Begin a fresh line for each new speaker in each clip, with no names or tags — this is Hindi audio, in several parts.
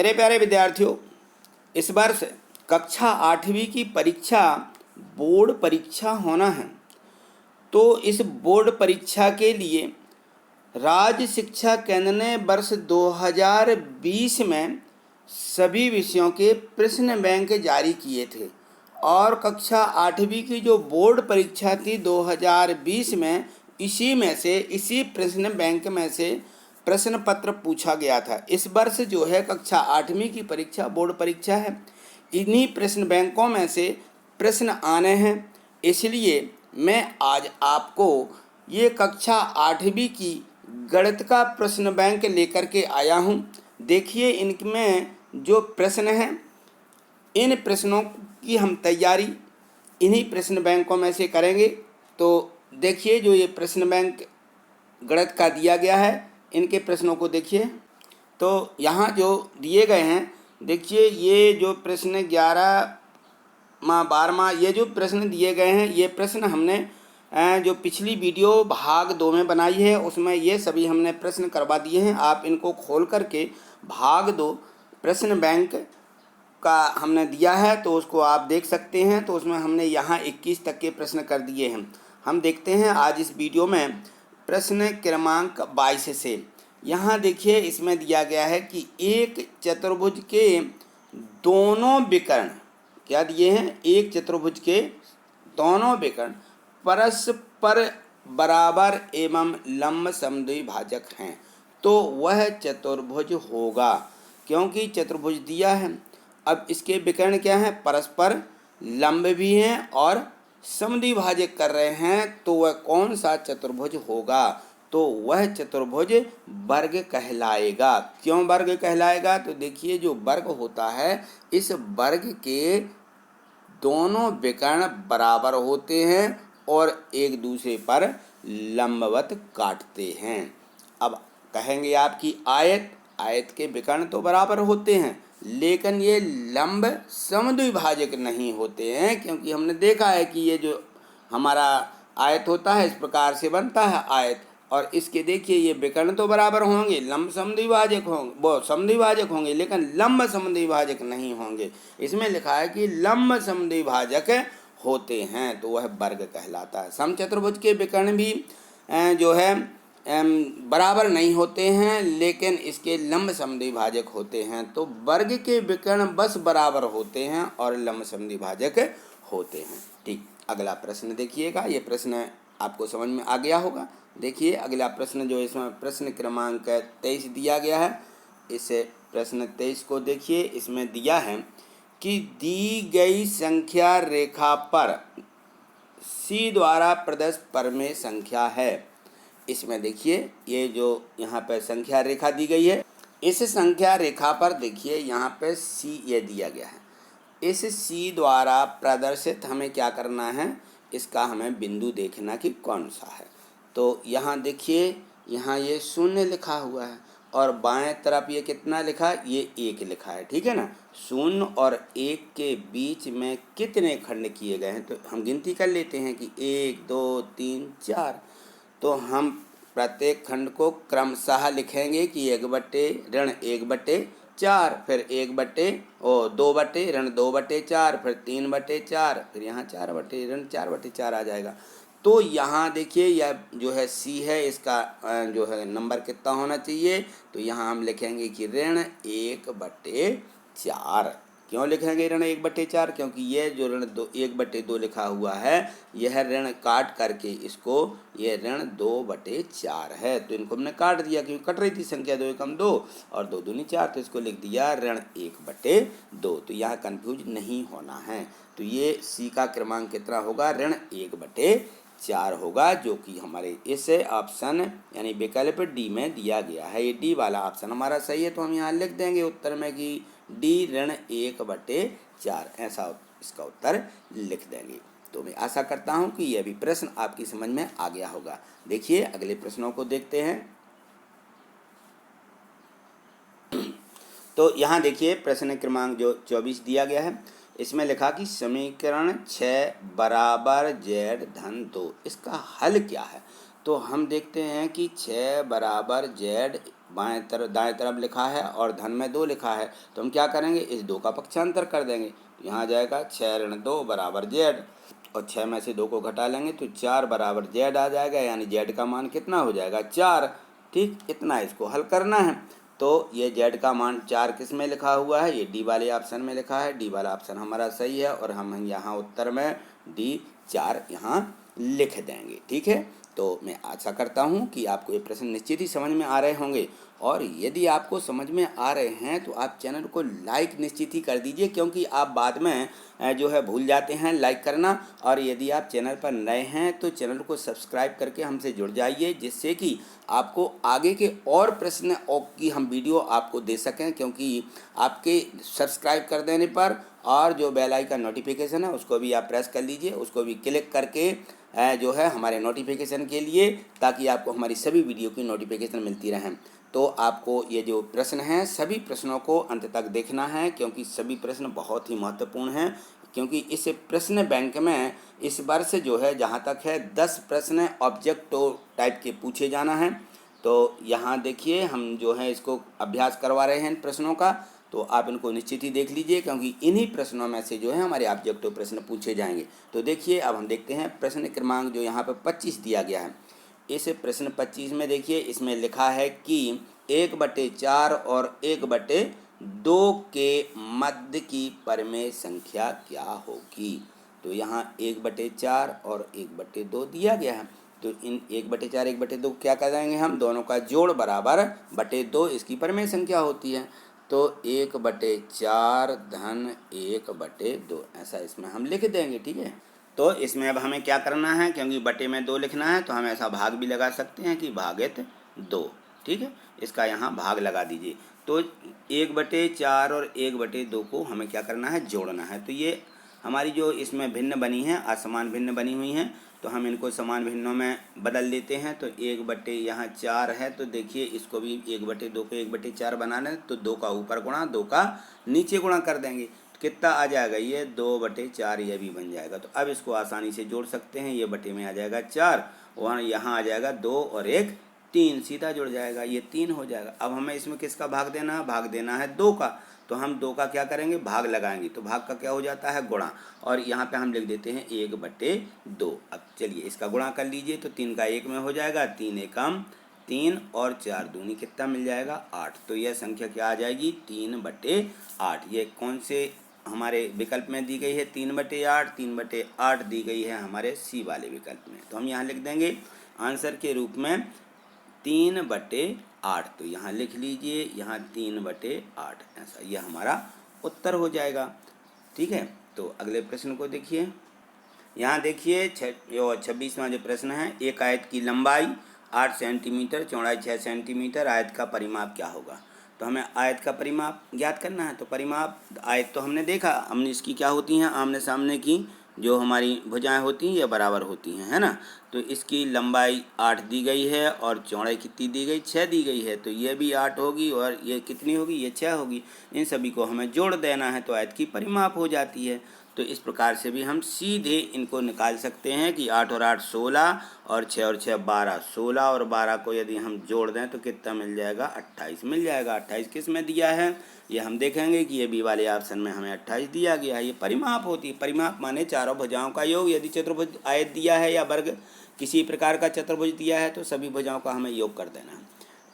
मेरे प्यारे विद्यार्थियों, इस वर्ष कक्षा 8वीं की परीक्षा बोर्ड परीक्षा होना है। तो इस बोर्ड परीक्षा के लिए राज्य शिक्षा केंद्र ने वर्ष 2020 में सभी विषयों के प्रश्न बैंक जारी किए थे और कक्षा 8वीं की जो बोर्ड परीक्षा थी 2020 में इसी प्रश्न बैंक में से प्रश्न पत्र पूछा गया था। इस वर्ष जो है कक्षा 8वीं की परीक्षा बोर्ड परीक्षा है, इन्हीं प्रश्न बैंकों में से प्रश्न आने हैं। इसलिए मैं आज आपको ये कक्षा 8वीं की गणित का प्रश्न बैंक लेकर के आया हूँ। देखिए, इनमें जो प्रश्न हैं, इन प्रश्नों की हम तैयारी इन्हीं प्रश्न बैंकों में से करेंगे। तो देखिए, जो ये प्रश्न बैंक गणित का दिया गया है, इनके प्रश्नों को देखिए। तो यहाँ जो दिए गए हैं, देखिए, ये जो प्रश्न 11वां 12वां ये जो प्रश्न दिए गए हैं, ये प्रश्न हमने जो पिछली वीडियो भाग 2 में बनाई है उसमें ये सभी हमने प्रश्न करवा दिए हैं। आप इनको खोल करके भाग 2 प्रश्न बैंक का हमने दिया है तो उसको आप देख सकते हैं। तो उसमें हमने यहाँ 21 तक के प्रश्न कर दिए हैं। हम देखते हैं आज इस वीडियो में प्रश्न क्रमांक 22 से। यहाँ देखिए, इसमें दिया गया है कि एक चतुर्भुज के दोनों विकर्ण क्या दिए हैं, एक चतुर्भुज के दोनों विकर्ण परस्पर बराबर एवं लंब समद्विभाजक हैं तो वह चतुर्भुज होगा। क्योंकि चतुर्भुज दिया है, अब इसके विकर्ण क्या हैं, परस्पर लंब भी हैं और समद्विभाजक कर रहे हैं, तो वह कौन सा चतुर्भुज होगा, तो वह चतुर्भुज वर्ग कहलाएगा। क्यों वर्ग कहलाएगा, तो देखिए, जो वर्ग होता है, इस वर्ग के दोनों विकर्ण बराबर होते हैं और एक दूसरे पर लंबवत काटते हैं। अब कहेंगे आपकी आयत के विकर्ण तो बराबर होते हैं, लेकिन ये लंब समद्विभाजक नहीं होते हैं। क्योंकि हमने देखा है कि ये जो हमारा आयत होता है, इस प्रकार से बनता है आयत, और इसके देखिए ये विकर्ण तो बराबर होंगे, लंब समद्विभाजक होंगे, वो समद्विभाजक होंगे, लेकिन लंब समद्विभाजक नहीं होंगे। इसमें लिखा है कि लंब समद्विभाजक होते हैं तो वह वर्ग कहलाता है। समचतुर्भुज के विकर्ण भी जो है बराबर नहीं होते हैं, लेकिन इसके लंब समद्विभाजक होते हैं। तो वर्ग के विकर्ण बस बराबर होते हैं और लंब समद्विभाजक होते हैं। ठीक, अगला प्रश्न देखिएगा। ये प्रश्न आपको समझ में आ गया होगा। देखिए, अगला प्रश्न जो इसमें प्रश्न क्रमांक 23 दिया गया है, इस प्रश्न 23 को देखिए। इसमें दिया है कि दी गई संख्या रेखा पर सी द्वारा प्रदत्त परमेय संख्या है। इसमें देखिए, ये जो यहाँ पर संख्या रेखा दी गई है, इस संख्या रेखा पर देखिए यहाँ पे सी ये दिया गया है। इस सी द्वारा प्रदर्शित हमें क्या करना है, इसका हमें बिंदु देखना कि कौन सा है। तो यहाँ देखिए, यहाँ ये 0 लिखा हुआ है और बाएं तरफ ये कितना लिखा है, ये 1 लिखा है। ठीक है ना। 0 और 1 के बीच में कितने खंड किए गए हैं, तो हम गिनती कर लेते हैं कि 1 2 3 4। तो हम प्रत्येक खंड को क्रमशः लिखेंगे कि 1/-1/4, फिर 2/-4, फिर 3/4, फिर यहाँ 4/-4 आ जाएगा। तो यहाँ देखिए, यह जो है सी है, इसका जो है नंबर कितना होना चाहिए, तो यहाँ हम लिखेंगे कि ऋण 1/4। क्यों लिखेंगे ऋण 1/4, क्योंकि ये जो ऋण 1/2 लिखा हुआ है, यह ऋण काट करके इसको ये ऋण 2/4 है। तो इनको हमने काट दिया क्योंकि कट रही थी संख्या, 2 एकम 2 और 2 दूनी 4, तो इसको लिख दिया ऋण 1/2। तो यहाँ कन्फ्यूज नहीं होना है। तो ये सी का क्रमांक कितना होगा, ऋण 1/4 होगा, जो कि हमारे इस ऑप्शन यानी विकल्प डी में दिया गया है। ये डी वाला ऑप्शन हमारा सही है, तो हम यहाँ लिख देंगे उत्तर में कि डी ऋण 1/4, ऐसा इसका उत्तर लिख देंगे। तो मैं आशा करता हूँ कि यह भी प्रश्न आपकी समझ में आ गया होगा। देखिए, अगले प्रश्नों को देखते हैं। तो यहाँ देखिए, प्रश्न क्रमांक जो 24 दिया गया है, इसमें लिखा कि समीकरण 6 बराबर z धन 2, इसका हल क्या है। तो हम देखते हैं कि 6 बराबर z दाएं तरफ लिखा है और धन में 2 लिखा है, तो हम क्या करेंगे, इस 2 का पक्षांतर कर देंगे। तो यहाँ आ जाएगा 6 ऋण 2 बराबर जेड, और 6 में से 2 को घटा लेंगे तो 4 बराबर जेड आ जाएगा, यानी जेड का मान कितना हो जाएगा, 4। ठीक, इतना इसको हल करना है। तो ये जेड का मान 4 किस में लिखा हुआ है, ये डी वाले ऑप्शन में लिखा है। डी वाला ऑप्शन हमारा सही है और हम यहाँ उत्तर में डी 4 यहाँ लिख देंगे। ठीक है, तो मैं आशा करता हूँ कि आपको ये प्रश्न निश्चित ही समझ में आ रहे होंगे, और यदि आपको समझ में आ रहे हैं तो आप चैनल को लाइक निश्चित ही कर दीजिए, क्योंकि आप बाद में जो है भूल जाते हैं लाइक करना। और यदि आप चैनल पर नए हैं तो चैनल को सब्सक्राइब करके हमसे जुड़ जाइए, जिससे कि आपको आगे के और प्रश्न की हम वीडियो आपको दे सकें, क्योंकि आपके सब्सक्राइब कर देने पर और जो बेल आइकन नोटिफिकेशन है उसको भी आप प्रेस कर लीजिए, उसको भी क्लिक करके जो है हमारे नोटिफिकेशन के लिए, ताकि आपको हमारी सभी वीडियो की नोटिफिकेशन मिलती रहें। तो आपको ये जो प्रश्न हैं सभी प्रश्नों को अंत तक देखना है, क्योंकि सभी प्रश्न बहुत ही महत्वपूर्ण हैं, क्योंकि इस प्रश्न बैंक में इस वर्ष जो है जहाँ तक है 10 प्रश्न ऑब्जेक्टिव टाइप के पूछे जाना है। तो यहाँ देखिए हम जो है इसको अभ्यास करवा रहे हैं इन प्रश्नों का, तो आप इनको निश्चित ही देख लीजिए, क्योंकि इन्हीं प्रश्नों में से जो है हमारे ऑब्जेक्टिव प्रश्न पूछे जाएंगे। तो देखिए अब हम देखते हैं प्रश्न क्रमांक जो यहाँ पर 25 दिया गया है। इस प्रश्न 25 में देखिए इसमें लिखा है कि 1/4 और 1/2 के मध्य की परिमेय संख्या क्या होगी। तो यहाँ 1/4 और 1/2 दिया गया है, तो इन 1/4 1/2 क्या कर देंगे हम, दोनों का जोड़ बराबर बटे 2 इसकी परिमेय संख्या होती है। तो 1/4 धन 1/2 ऐसा इसमें हम लिख देंगे। ठीक है, तो इसमें अब हमें क्या करना है, क्योंकि बटे में 2 लिखना है तो हम ऐसा भाग भी लगा सकते हैं कि भागित 2। ठीक है, इसका यहाँ भाग लगा दीजिए। तो 1/4 और 1/2 को हमें क्या करना है, जोड़ना है। तो ये हमारी जो इसमें भिन्न बनी है, असमान भिन्न बनी हुई हैं, तो हम इनको समान भिन्नों में बदल देते हैं। तो 1 यहाँ 4 है, तो देखिए इसको भी 1/2 को 1/4 बनाना है, तो 2 का ऊपर गुणा 2 का नीचे गुणा कर देंगे, तो कितना आ जाएगा, ये 2/4 यह भी बन जाएगा। तो अब इसको आसानी से जोड़ सकते हैं, ये बटे में आ जाएगा 4, वहाँ यहाँ आ जाएगा 2 और 1 3, सीधा जुड़ जाएगा, ये 3 हो जाएगा। अब हमें इसमें किसका भाग देना है, भाग देना है 2 का, तो हम 2 का क्या करेंगे, भाग लगाएंगे, तो भाग का क्या हो जाता है, गुणा, और यहाँ पे हम लिख देते हैं 1/2। अब चलिए इसका गुणा कर लीजिए, तो 3 का 1 में हो जाएगा, 3 एकम 3 और 4 दूनी कितना मिल जाएगा, 8। तो यह संख्या क्या आ जाएगी, 3/8। ये कौन से हमारे विकल्प में दी गई है, 3/8, 3/8 दी गई है हमारे सी वाले विकल्प में। तो हम यहाँ लिख देंगे आंसर के रूप में 3/8। तो यहाँ लिख लीजिए, यहाँ 3/8 ऐसा यह हमारा उत्तर हो जाएगा। ठीक है, तो अगले प्रश्न को देखिए। यहाँ देखिए 26वां जो प्रश्न है, एक आयत की लंबाई 8 सेंटीमीटर, चौड़ाई 6 सेंटीमीटर, आयत का परिमाप क्या होगा। तो हमें आयत का परिमाप ज्ञात करना है। तो परिमाप आयत तो हमने देखा, हमने इसकी क्या होती हैं, आमने सामने की जो हमारी भुजाएं होती हैं ये बराबर होती हैं, है ना। तो इसकी लंबाई 8 दी गई है और चौड़ाई कितनी दी गई, 6 दी गई है, तो ये भी 8 होगी और ये कितनी होगी, ये 6 होगी। इन सभी को हमें जोड़ देना है, तो आयत की परिमाप हो जाती है। तो इस प्रकार से भी हम सीधे इनको निकाल सकते हैं कि 8 और 8 16 और 6 और 6 12, 16 और 12 को यदि हम जोड़ दें तो कितना मिल जाएगा, 28 मिल जाएगा। 28 किस में दिया है, ये हम देखेंगे कि ये बी वाले ऑप्शन में हमें 28 दिया गया है। ये परिमाप होती है, परिमाप माने चारों भुजाओं का योग। यदि चतुर्भुज आयत दिया है या वर्ग किसी प्रकार का चतुर्भुज दिया है तो सभी भुजाओं का हमें योग कर देना है।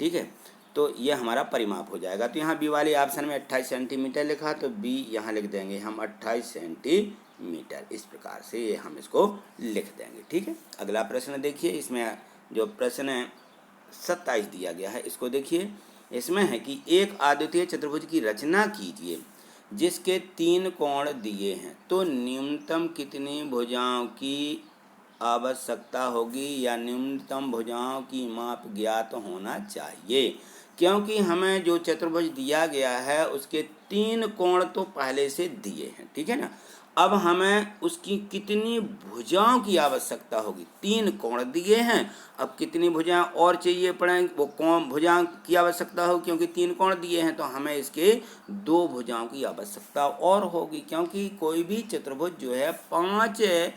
ठीक है, तो ये हमारा परिमाप हो जाएगा। तो यहाँ बी वाले ऑप्शन में 28 सेंटीमीटर लिखा, तो बी यहाँ लिख देंगे हम 28 सेंटीमीटर। इस प्रकार से ये हम इसको लिख देंगे। ठीक है, अगला प्रश्न देखिए। इसमें जो प्रश्न 27 दिया गया है, इसको देखिए। इसमें है कि एक आद्वितीय चतुर्भुज की रचना कीजिए जिसके 3 कोण दिए हैं, तो न्यूनतम कितनी भुजाओं की आवश्यकता होगी या न्यूनतम भुजाओं की माप ज्ञात होना चाहिए। क्योंकि हमें जो चतुर्भुज दिया गया है उसके 3 कोण तो पहले से दिए हैं, ठीक है ना। अब हमें उसकी कितनी भुजाओं की आवश्यकता होगी। 3 कोण दिए हैं, अब कितनी भुजाएं और चाहिए पड़ेंगी, वो कोण भुजाओं की आवश्यकता हो, क्योंकि 3 कोण दिए हैं तो हमें इसके 2 भुजाओं की आवश्यकता और होगी, क्योंकि कोई भी चतुर्भुज जो है 5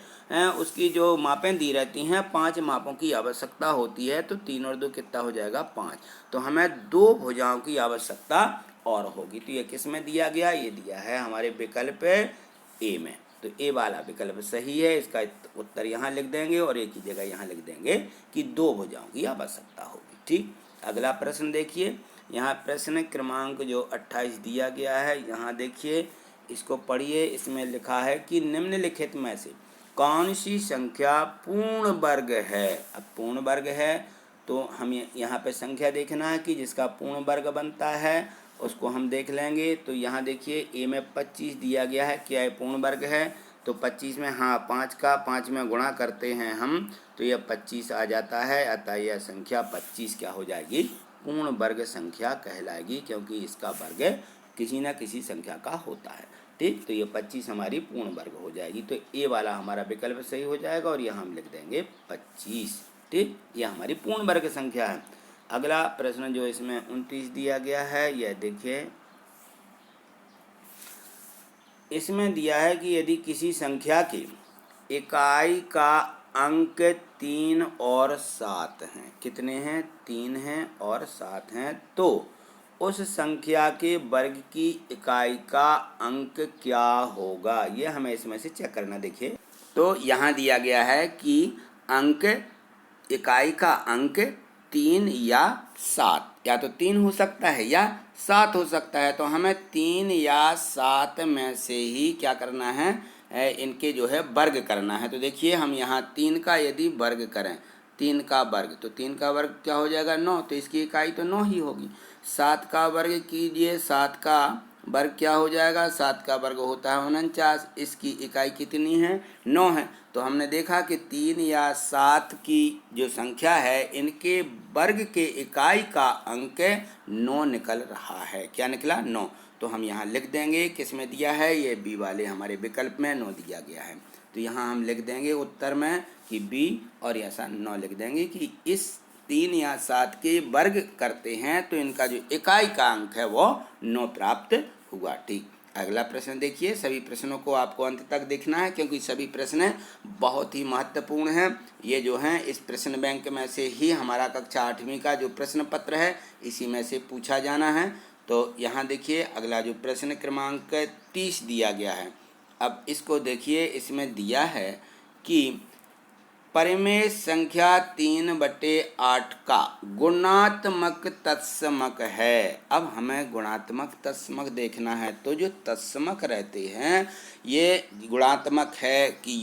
उसकी जो मापें दी रहती हैं 5 मापों की आवश्यकता होती है। तो 3 और 2 कितना हो जाएगा 5, तो हमें 2 भुजाओं की आवश्यकता और होगी। तो ये किस में दिया गया, ये दिया है हमारे विकल्प ए में। तो ए वाला विकल्प सही है, इसका उत्तर यहाँ लिख देंगे और एक ही जगह यहाँ लिख देंगे कि 2 भुजाओं की आवश्यकता होगी। ठीक, अगला प्रश्न देखिए, यहाँ प्रश्न क्रमांक जो 28 दिया गया है, यहाँ देखिए इसको पढ़िए। इसमें लिखा है कि निम्नलिखित में से कौन सी संख्या पूर्ण वर्ग है। अब पूर्ण वर्ग है तो हम यहाँ पे संख्या देखना है कि जिसका पूर्ण वर्ग बनता है उसको हम देख लेंगे। तो यहाँ देखिए ए में 25 दिया गया है, क्या ये पूर्ण वर्ग है। तो 25 में हाँ 5 का 5 में गुणा करते हैं हम, तो यह 25 आ जाता है। अतः यह संख्या 25 क्या हो जाएगी, पूर्ण वर्ग संख्या कहलाएगी, क्योंकि इसका वर्ग किसी न किसी संख्या का होता है। ठीक, तो ये 25 हमारी पूर्ण वर्ग हो जाएगी। तो ए वाला हमारा विकल्प सही हो जाएगा और यह हम लिख देंगे 25। ठीक, यह हमारी पूर्ण वर्ग संख्या है। अगला प्रश्न जो इसमें 29 दिया गया है, यह देखिए, इसमें दिया है कि यदि किसी संख्या की इकाई का अंक 3 और 7 हैं, कितने हैं, 3 हैं और 7 हैं, तो उस संख्या के वर्ग की इकाई का अंक क्या होगा, ये हमें इसमें से चेक करना। देखिए तो यहाँ दिया गया है कि अंक, इकाई का अंक 3 या 7, या तो 3 हो सकता है या 7 हो सकता है। तो हमें 3 या 7 में से ही क्या करना है, इनके जो है वर्ग करना है। तो देखिए हम यहाँ 3 का यदि वर्ग करें, 3 का वर्ग, तो 3 का वर्ग क्या हो जाएगा 9, तो इसकी इकाई तो 9 ही होगी। 7 का वर्ग कीजिए, 7 का वर्ग क्या हो जाएगा, 7 का वर्ग होता है 49, इसकी इकाई कितनी है 9 है। तो हमने देखा कि 3 या 7 की जो संख्या है इनके वर्ग के इकाई का अंक 9 निकल रहा है। क्या निकला 9, तो हम यहाँ लिख देंगे, किस में दिया है, ये बी वाले हमारे विकल्प में 9 दिया गया है। तो यहाँ हम लिख देंगे उत्तर में कि बी, और ऐसा 9 लिख देंगे कि इस 3 या 7 के वर्ग करते हैं तो इनका जो इकाई का अंक है वो 9 प्राप्त हुआ। ठीक, अगला प्रश्न देखिए। सभी प्रश्नों को आपको अंत तक देखना है, क्योंकि सभी प्रश्न बहुत ही महत्वपूर्ण हैं। ये जो हैं इस प्रश्न बैंक में से ही हमारा कक्षा 8वीं का जो प्रश्न पत्र है इसी में से पूछा जाना है। तो यहाँ देखिए अगला जो प्रश्न क्रमांक 30 दिया गया है। अब इसको देखिए, इसमें दिया है कि परिमेय संख्या 3/8 का गुणात्मक तत्समक है। अब हमें गुणात्मक तत्समक देखना है। तो जो तत्समक रहते हैं ये गुणात्मक है कि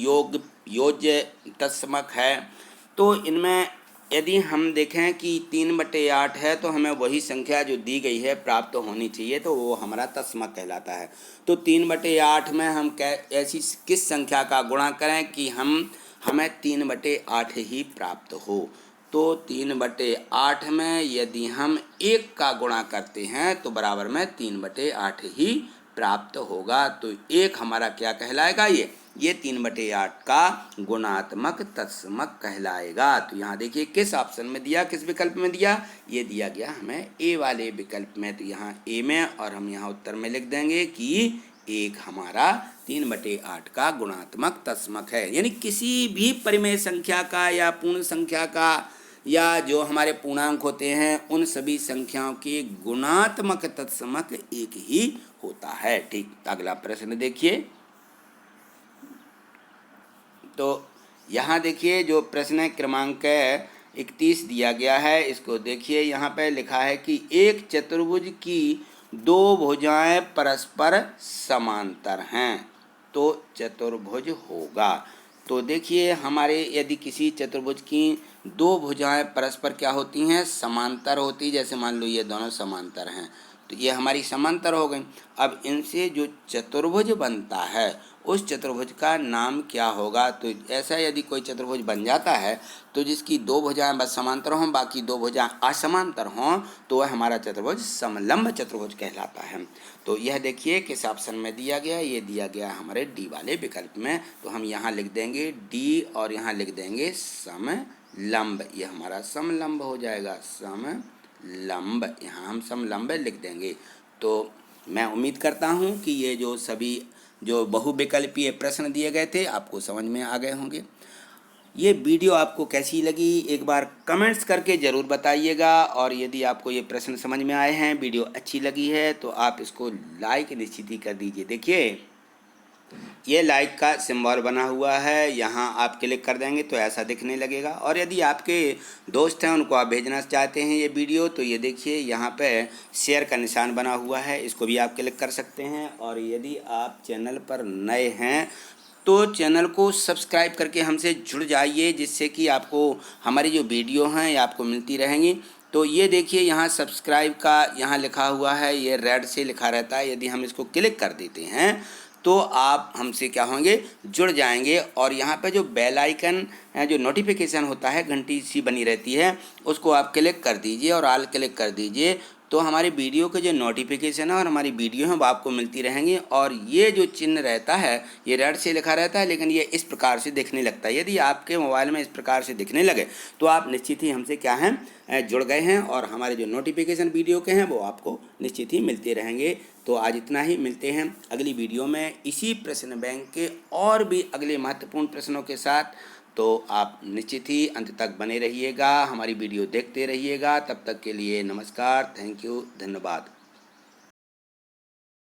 योज्य तत्समक है। तो इनमें यदि हम देखें कि 3/8 है तो हमें वही संख्या जो दी गई है प्राप्त होनी चाहिए, तो वो हमारा तत्समक कहलाता है। तो 3/8 में हम ऐसी किस संख्या का गुणा करें कि हमें 3/8 ही प्राप्त हो। तो 3/8 में यदि हम 1 का गुणा करते हैं तो बराबर में 3/8 ही प्राप्त होगा। तो 1 हमारा क्या कहलाएगा, ये 3/8 का गुणात्मक तत्समक कहलाएगा। तो यहाँ देखिए किस ऑप्शन में दिया, किस विकल्प में दिया, ये दिया गया हमें ए वाले विकल्प में। तो यहाँ ए में, और हम यहाँ उत्तर में लिख देंगे कि 1 हमारा 3/8 का गुणात्मक तत्समक है। यानी किसी भी परिमेय संख्या का या पूर्ण संख्या का या जो हमारे पूर्णांक होते हैं उन सभी संख्याओं के गुणात्मक तत्समक 1 ही होता है। ठीक, अगला प्रश्न देखिए। तो यहाँ देखिए जो प्रश्न क्रमांक 31 दिया गया है, इसको देखिए। यहाँ पे लिखा है कि एक चतुर्भुज की 2 भुजाएं परस्पर समांतर हैं तो चतुर्भुज होगा। तो देखिए हमारे यदि किसी चतुर्भुज की 2 भुजाएं परस्पर क्या होती हैं, समांतर होती, जैसे मान लो ये दोनों समांतर हैं, तो ये हमारी समांतर हो गई। अब इनसे जो चतुर्भुज बनता है उस चतुर्भुज का नाम क्या होगा? तो ऐसा यदि कोई चतुर्भुज बन जाता है तो जिसकी दो भुजाएं बस समांतर हों, बाकी दो भुजाएं असमांतर हों, तो वह हमारा चतुर्भुज समलंब चतुर्भुज कहलाता है। तो यह देखिए किस ऑप्शन में दिया गया, ये दिया गया हमारे डी वाले विकल्प में। तो हम यहाँ लिख देंगे डी और यहाँ लिख देंगे समलंब, ये हमारा समलंब हो जाएगा, समलंब, यहाँ हम समलंब लिख देंगे। तो मैं उम्मीद करता हूँ कि ये जो सभी जो बहुविकल्पीय प्रश्न दिए गए थे आपको समझ में आ गए होंगे। ये वीडियो आपको कैसी लगी एक बार कमेंट्स करके ज़रूर बताइएगा, और यदि आपको ये प्रश्न समझ में आए हैं, वीडियो अच्छी लगी है, तो आप इसको लाइक निश्चित ही कर दीजिए। देखिए ये लाइक का सिंबल बना हुआ है, यहाँ आप क्लिक कर देंगे तो ऐसा दिखने लगेगा। और यदि आपके दोस्त हैं उनको आप भेजना चाहते हैं ये वीडियो, तो ये देखिए यहाँ पे शेयर का निशान बना हुआ है, इसको भी आप क्लिक कर सकते हैं। और यदि आप चैनल पर नए हैं तो चैनल को सब्सक्राइब करके हमसे जुड़ जाइए, जिससे कि आपको हमारी जो वीडियो हैं ये आपको मिलती रहेंगी। तो ये देखिए यहाँ सब्सक्राइब का यहाँ लिखा हुआ है, ये रेड से लिखा रहता है, यदि हम इसको क्लिक कर देते हैं तो आप हमसे क्या होंगे, जुड़ जाएंगे। और यहाँ पे जो बेल आइकन जो नोटिफिकेशन होता है, घंटी सी बनी रहती है, उसको आप क्लिक कर दीजिए और ऑल क्लिक कर दीजिए, तो हमारी वीडियो के जो नोटिफिकेशन है और हमारी वीडियो है वो आपको मिलती रहेंगी। और ये जो चिन्ह रहता है ये रेड से लिखा रहता है, लेकिन ये इस प्रकार से दिखने लगता है। यदि आपके मोबाइल में इस प्रकार से दिखने लगे तो आप निश्चित ही हमसे क्या हैं, जुड़ गए हैं, और हमारे जो नोटिफिकेशन वीडियो के हैं वो आपको निश्चित ही मिलते रहेंगे। तो आज इतना ही, मिलते हैं अगली वीडियो में इसी प्रश्न बैंक के और भी अगले महत्वपूर्ण प्रश्नों के साथ। तो आप निश्चित ही अंत तक बने रहिएगा, हमारी वीडियो देखते रहिएगा। तब तक के लिए नमस्कार, थैंक यू, धन्यवाद।